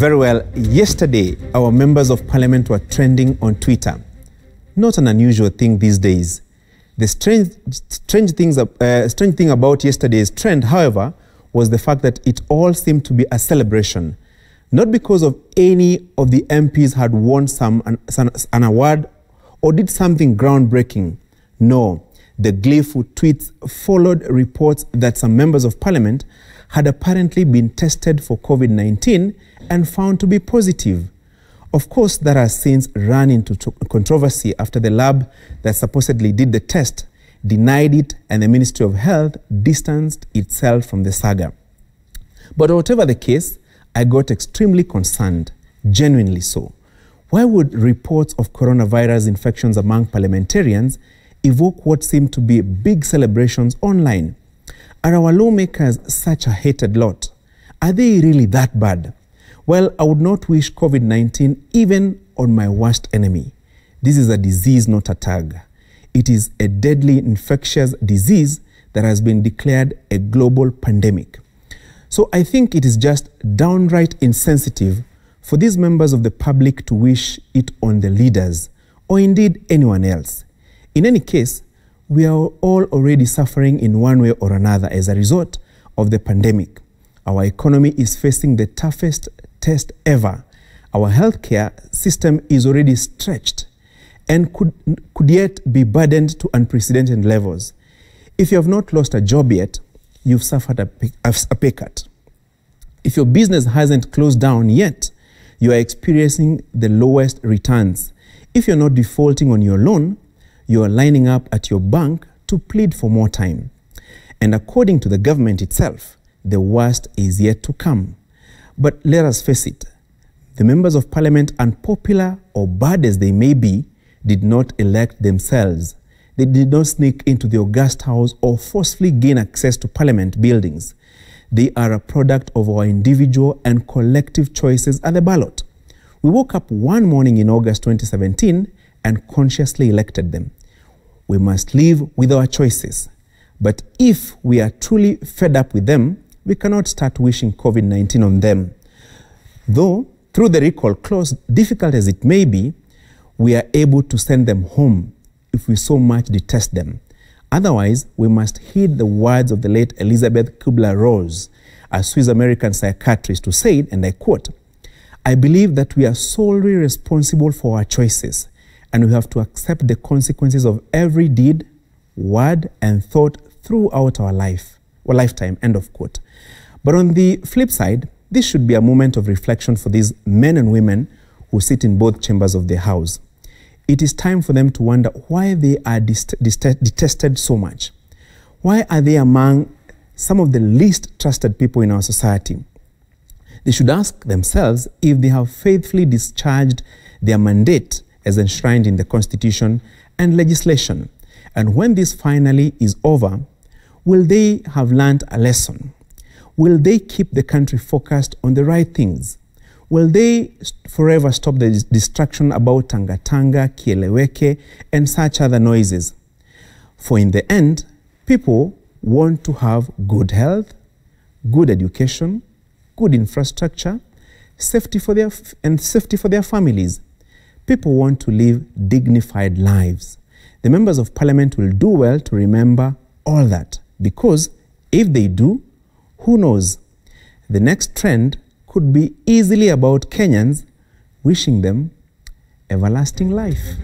Very well. Yesterday, our members of parliament were trending on Twitter. Not an unusual thing these days. The strange thing about yesterday's trend, however, was the fact that it all seemed to be a celebration. Not because of any of the MPs had won an award or did something groundbreaking. No, the gleeful tweets followed reports that some members of parliament had apparently been tested for COVID-19 and found to be positive. Of course, that has since run into controversy after the lab that supposedly did the test denied it and the Ministry of Health distanced itself from the saga. But whatever the case, I got extremely concerned, genuinely so. Why would reports of coronavirus infections among parliamentarians evoke what seemed to be big celebrations online? Are our lawmakers such a hated lot? Are they really that bad? Well, I would not wish COVID-19 even on my worst enemy. This is a disease, not a tag. It is a deadly infectious disease that has been declared a global pandemic. So I think it is just downright insensitive for these members of the public to wish it on the leaders or indeed anyone else. In any case, we are all already suffering in one way or another as a result of the pandemic. Our economy is facing the toughest test ever. Our healthcare system is already stretched and could yet be burdened to unprecedented levels. If you have not lost a job yet, you've suffered a pay cut. If your business hasn't closed down yet, you are experiencing the lowest returns. If you're not defaulting on your loan, you are lining up at your bank to plead for more time. And according to the government itself, the worst is yet to come. But let us face it, the members of parliament, unpopular or bad as they may be, did not elect themselves. They did not sneak into the august house or forcefully gain access to parliament buildings. They are a product of our individual and collective choices at the ballot. We woke up one morning in August 2017 and consciously elected them. We must live with our choices. But if we are truly fed up with them, we cannot start wishing COVID-19 on them. Though, through the recall clause, difficult as it may be, we are able to send them home if we so much detest them. Otherwise, we must heed the words of the late Elizabeth Kubler-Ross, a Swiss-American psychiatrist, who said, and I quote, "I believe that we are solely responsible for our choices, and we have to accept the consequences of every deed, word, and thought throughout our lifetime," end of quote. But on the flip side, this should be a moment of reflection for these men and women who sit in both chambers of the House. It is time for them to wonder why they are detested so much. Why are they among some of the least trusted people in our society? They should ask themselves if they have faithfully discharged their mandate as enshrined in the Constitution and legislation. And when this finally is over, will they have learned a lesson? Will they keep the country focused on the right things? Will they forever stop the distraction about tanga-tanga, kieleweke, and such other noises? For in the end, people want to have good health, good education, good infrastructure, safety for their families. People want to live dignified lives. The members of parliament will do well to remember all that, because if they do, who knows? The next trend could be easily about Kenyans wishing them everlasting life.